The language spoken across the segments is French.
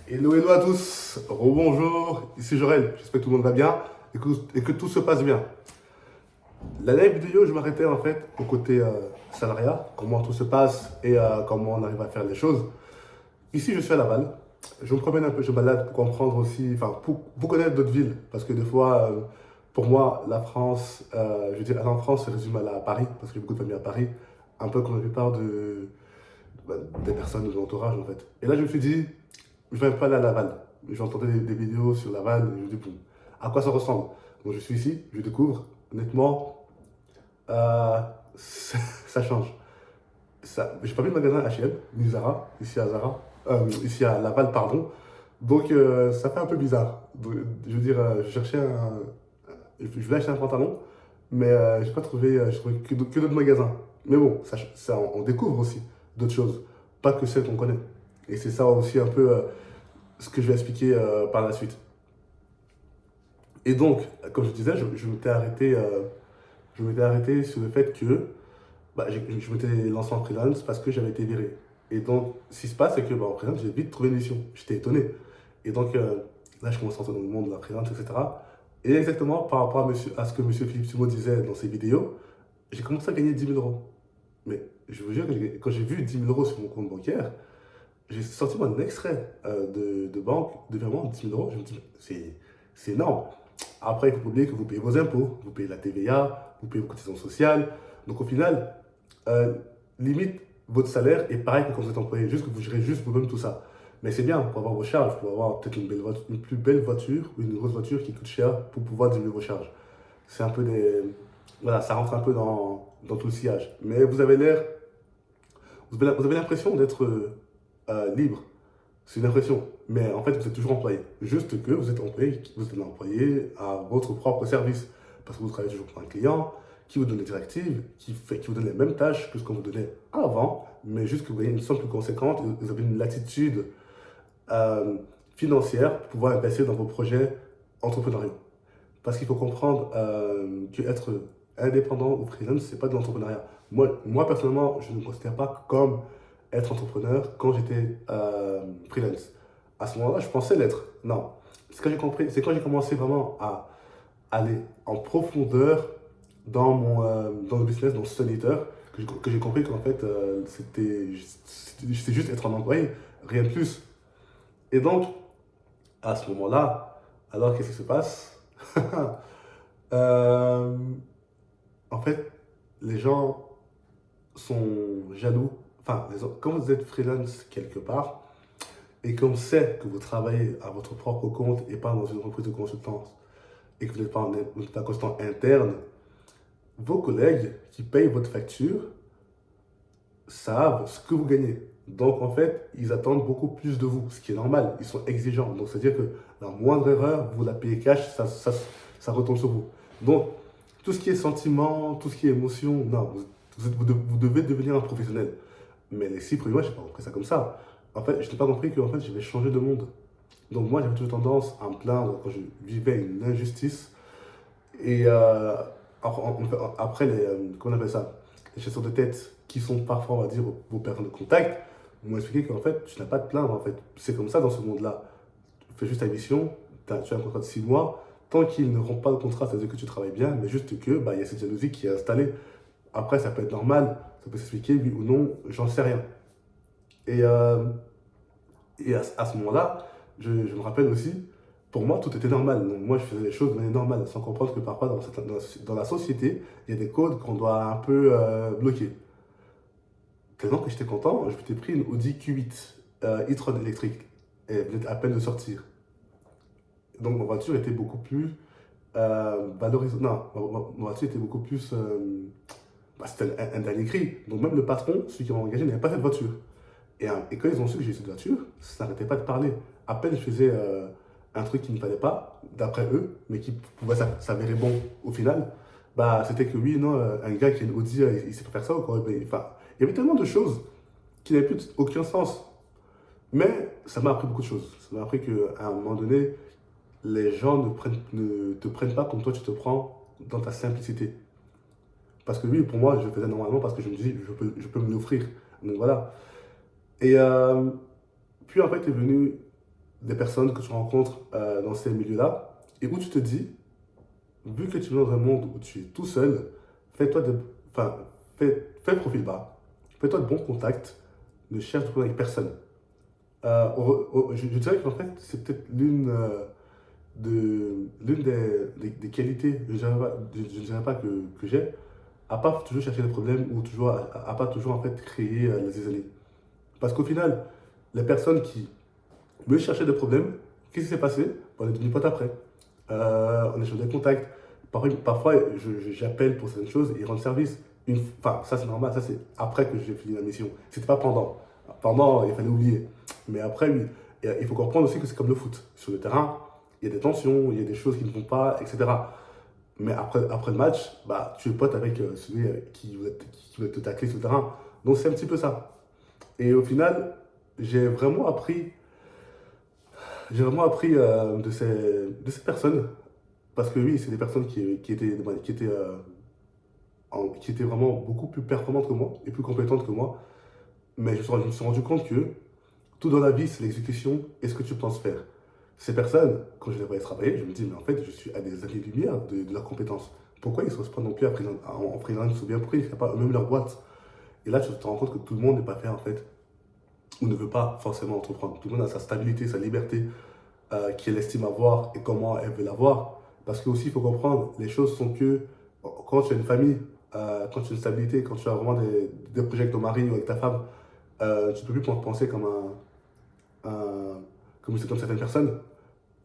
Hello à tous, rebonjour, ici Jorel, j'espère que tout le monde va bien et que tout se passe bien. La live vidéo, je m'arrêtais en fait au côté salariat, comment tout se passe et comment on arrive à faire les choses. Ici, je suis à Laval, je me promène un peu, je me balade pour comprendre aussi, enfin pour connaître d'autres villes, parce que des fois, pour moi, la France, je veux dire, aller en France se résume à Paris, parce que j'ai beaucoup de familles à Paris, un peu comme la plupart des personnes de mon entourage en fait. Et là, je me suis dit, je vais pas aller à Laval. J'entendais des vidéos sur Laval et je me dis, bon, à quoi ça ressemble? Donc je suis ici, je découvre, honnêtement, euh, ça change. J'ai pas vu de magasin H&M, ni Zara, ici à Laval, pardon. Donc ça fait un peu bizarre. Donc, je veux dire, je cherchais je voulais acheter un pantalon, mais j'ai pas trouvé, j'ai trouvé que d'autres magasins. Mais bon, on découvre aussi d'autres choses, pas que celles qu'on connaît. Et c'est ça aussi un peu ce que je vais expliquer par la suite. Et donc, comme je disais, je m'étais arrêté sur le fait que je m'étais lancé en freelance parce que j'avais été viré. Et donc, ce qui se passe, c'est que en freelance, j'ai vite trouvé une mission. J'étais étonné. Et donc, là, je commence à entrer dans le monde de la freelance, etc. Et exactement par rapport à ce que Monsieur Philippe Sumo disait dans ses vidéos, j'ai commencé à gagner 10 000 euros. Mais je vous jure que quand j'ai vu 10 000 euros sur mon compte bancaire, j'ai sorti mon extrait de banque de virement de 10 000 euros. Je me dis, c'est énorme. Après, il faut pas oublier que vous payez vos impôts, vous payez la TVA, vous payez vos cotisations sociales. Donc au final, euh, limite, votre salaire est pareil que quand vous êtes employé, juste que vous gérez juste vous-même tout ça. Mais c'est bien pour avoir vos charges, pour avoir peut-être une plus belle voiture ou une grosse voiture qui coûte cher pour pouvoir diminuer vos charges. C'est un peu des. Voilà, ça rentre un peu dans tout le sillage. Mais vous avez l'impression d'être libre. C'est une impression. Mais en fait, vous êtes toujours employé. Juste que vous êtes employé à votre propre service. Parce que vous travaillez toujours pour un client qui vous donne des directives, qui vous donne les mêmes tâches que ce qu'on vous donnait avant, mais juste que vous voyez une somme plus conséquente et vous avez une latitude euh, financière pour pouvoir investir dans vos projets entrepreneuriaux. Parce qu'il faut comprendre que être indépendant ou freelance, c'est pas de l'entrepreneuriat. Moi, personnellement, je ne me considère pas comme être entrepreneur quand j'étais freelance. À ce moment-là, je pensais l'être. Non. Ce que j'ai compris, c'est quand j'ai commencé vraiment à aller en profondeur dans le business, dans le solitaire, que j'ai compris qu'en fait, c'était juste être un employé, rien de plus. Et donc, à ce moment-là, alors qu'est-ce qui se passe? Euh, En fait, les gens sont jaloux. Enfin, quand vous êtes freelance quelque part et qu'on sait que vous travaillez à votre propre compte et pas dans une entreprise de consultance et que vous n'êtes pas vous n'êtes pas consultant interne, vos collègues qui payent votre facture savent ce que vous gagnez. Donc en fait, ils attendent beaucoup plus de vous, ce qui est normal. Ils sont exigeants. Donc c'est-à-dire que la moindre erreur, vous la payez cash, ça retombe sur vous. Donc tout ce qui est sentiment, tout ce qui est émotion, non, vous devez devenir un professionnel. Mais les 6 premiers mois, je n'ai pas compris ça comme ça. En fait, je n'ai pas compris que en fait, je vais changer de monde. Donc moi, j'avais toujours tendance à me plaindre quand je vivais une injustice. Et après, comment on appelle ça? Les chasseurs de tête qui sont parfois, on va dire, vos personnes de contact, m'ont expliqué qu'en fait, tu n'as pas de plaindre, en fait. C'est comme ça dans ce monde-là. Tu fais juste ta mission, tu as un contrat de 6 mois. Tant qu'ils ne rompent pas le contrat, ça veut dire que tu travailles bien, mais juste que bah, il y a cette jalousie qui est installée. Après, ça peut être normal, ça peut s'expliquer, oui ou non, j'en sais rien. Et, à ce moment-là, je me rappelle aussi, pour moi, tout était normal. Donc, moi, je faisais les choses de manière normale, sans comprendre que parfois, dans la société, il y a des codes qu'on doit un peu bloquer. Tellement que j'étais content, je m'étais pris une Audi Q8 e-tron électrique. Et elle venait à peine de sortir. Donc, ma voiture était beaucoup plus valorisée. Non, ma voiture était beaucoup plus. C'était un dernier cri. Donc, même le patron, celui qui m'a engagé, n'avait pas cette voiture. Et quand ils ont su que j'ai cette voiture, ça n'arrêtait pas de parler. À peine je faisais un truc qui ne fallait pas, d'après eux, mais qui pouvait s'avérer bon au final, bah c'était que oui, non, un gars qui a une Audi, il sait pas faire ça ou quoi. Enfin, il y avait tellement de choses qui n'avaient plus aucun sens. Mais ça m'a appris beaucoup de choses. Ça m'a appris qu'à un moment donné, les gens ne te prennent pas comme toi tu te prends dans ta simplicité. Parce que oui, pour moi, je le faisais normalement parce que je me dis, je peux me l'offrir. Donc voilà. Et puis en fait est venu des personnes que tu rencontres dans ces milieux-là et où tu te dis, vu que tu es dans un monde où tu es tout seul, fais-toi de, enfin, fais profil bas, fais-toi de bons contacts, ne cherche de problème avec personne. Je dirais qu'en fait, c'est peut-être l'une des qualités, je ne dirais pas que j'ai, à pas toujours chercher des problèmes ou toujours, à pas toujours en fait créer les isolés. Parce qu'au final, les personnes qui me cherchaient des problèmes, qu'est-ce qui s'est passé? On est devenu potes après. On échange des contacts. Parfois, j'appelle pour certaines choses et ils rendent service. Enfin, ça c'est normal, ça c'est après que j'ai fini la mission. C'était pas pendant. Pendant, il fallait oublier. Mais après, oui. Et, il faut comprendre aussi que c'est comme le foot. Sur le terrain, il y a des tensions, il y a des choses qui ne vont pas, etc. Mais après le match, bah, tu es pote avec celui qui veut te tacler sur le terrain. Donc c'est un petit peu ça. Et au final, j'ai vraiment appris, j'ai vraiment appris de ces personnes. Parce que oui, c'est des personnes qui étaient vraiment beaucoup plus performantes que moi et plus compétentes que moi. Mais je me suis rendu compte que tout dans la vie, c'est l'exécution et ce que tu penses faire. Ces personnes, quand je les voyais travailler, je me dis, mais en fait, je suis à des années-lumière de leurs compétences. Pourquoi ils ne se posent pas non plus en freelance ou bien pourquoi ils ne créent pas eux-mêmes leur boîte? Et là, tu te rends compte que tout le monde n'est pas fait, en fait, ou ne veut pas forcément entreprendre. Tout le monde a sa stabilité, sa liberté, qu'elle estime avoir et comment elle veut l'avoir. Parce que aussi, il faut comprendre, les choses sont que quand tu as une famille, quand tu as une stabilité, quand tu as vraiment des projets avec ton mari ou avec ta femme, tu ne peux plus penser comme certaines personnes.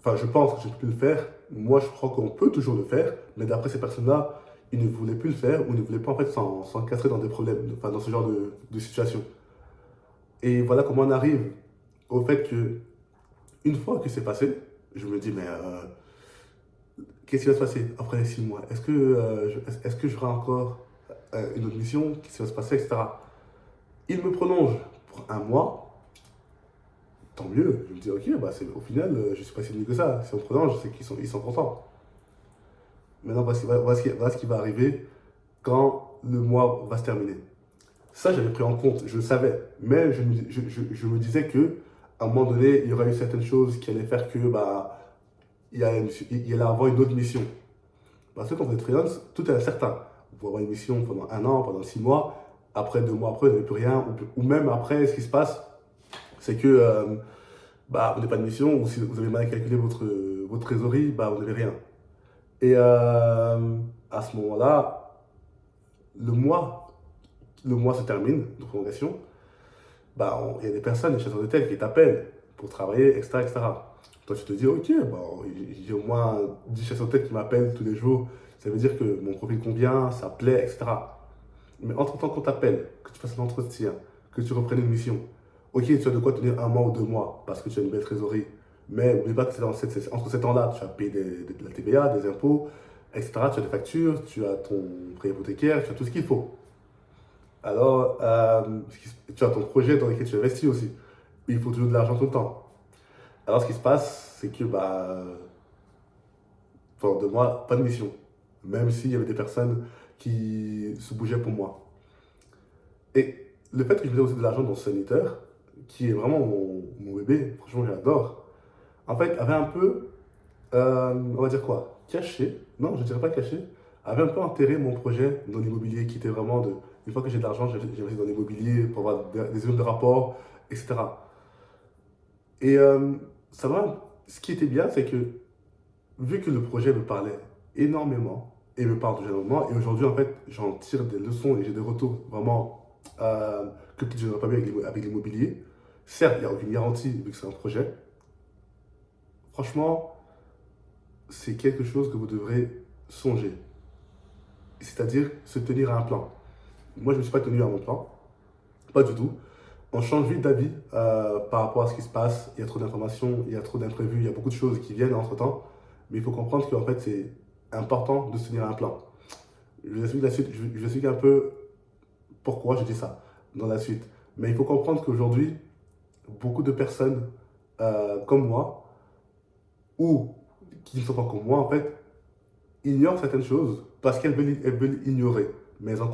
Enfin, je pense que j'ai pu le faire. Moi, je crois qu'on peut toujours le faire. Mais d'après ces personnes-là, ils ne voulaient plus le faire ou ne voulaient pas en fait s'encastrer dans des problèmes, enfin, dans ce genre de situation. Et voilà comment on arrive au fait que, une fois que c'est passé, je me dis, mais qu'est-ce qui va se passer après les 6 mois? Est-ce que j'aurai encore une autre mission? Qu'est-ce qui va se passer, etc. Il me prolonge pour 1 mois, tant mieux. Je me dis, ok, bah au final, je suis pas si nul que ça. Si on prolonge, c'est qu'ils sont contents. Maintenant, voilà ce qui va arriver quand le mois va se terminer. Ça, j'avais pris en compte, je le savais. Mais je me disais que à un moment donné, il y aurait eu certaines choses qui allaient faire que bah, il allait avoir une autre mission. Parce que quand vous êtes freelance, tout est incertain. Vous pouvez avoir une mission pendant 1 an, pendant 6 mois. Après 2 mois après, vous n'avez plus rien. Ou même après, ce qui se passe, c'est que bah, vous n'avez pas de mission, ou si vous avez mal calculé votre trésorerie, bah, vous n'avez rien. Et à ce moment-là, le mois, le mois se termine de prolongation. Bah, il y a des personnes, des chasseurs de tête qui t'appellent pour travailler, etc., etc. Toi, tu te dis, ok, bon, j'ai au moins 10 chasseurs de tête qui m'appellent tous les jours. Ça veut dire que mon profil convient, ça plaît, etc. Mais entre-temps qu'on t'appelle, que tu fasses un entretien, que tu reprennes une mission, ok, tu as de quoi tenir 1 mois ou 2 mois parce que tu as une belle trésorerie. Mais n'oublie pas que entre ces temps-là, tu as payé de la TVA, des impôts, etc. Tu as des factures, tu as ton prêt hypothécaire, tu as tout ce qu'il faut. Alors, tu as ton projet dans lequel tu investis aussi. Il faut toujours de l'argent tout le temps. Alors, ce qui se passe, c'est que bah, pendant 2 mois, pas de mission. Même s'il y avait des personnes qui se bougeaient pour moi. Et le fait que je faisais aussi de l'argent dans ce sanitaire, qui est vraiment mon bébé, franchement, j'adore, en fait, avait un peu, on va dire quoi, caché, non, je dirais pas caché, avait un peu enterré mon projet dans l'immobilier, qui était vraiment de, une fois que j'ai de l'argent, j'investis dans l'immobilier pour avoir des zones de rapport, etc. Et ça va, ce qui était bien, c'est que vu que le projet me parlait énormément, et me parle toujours énormément, et aujourd'hui, en fait, j'en tire des leçons et j'ai des retours vraiment que peut-être je n'aurais pas vu avec l'immobilier. Certes, il n'y a aucune garantie vu que c'est un projet. Franchement, c'est quelque chose que vous devrez songer. C'est-à-dire se tenir à un plan. Moi, je ne me suis pas tenu à mon plan. Pas du tout. On change vite d'avis par rapport à ce qui se passe. Il y a trop d'informations, il y a trop d'imprévus, il y a beaucoup de choses qui viennent entre-temps. Mais il faut comprendre qu'en fait, c'est important de se tenir à un plan. Je vous explique la suite, je vous explique un peu pourquoi je dis ça dans la suite. Mais il faut comprendre qu'aujourd'hui, beaucoup de personnes comme moi, ou qui ne sont pas comme moi, en fait, ignorent certaines choses parce qu'elles veulent ignorer. Mais elles en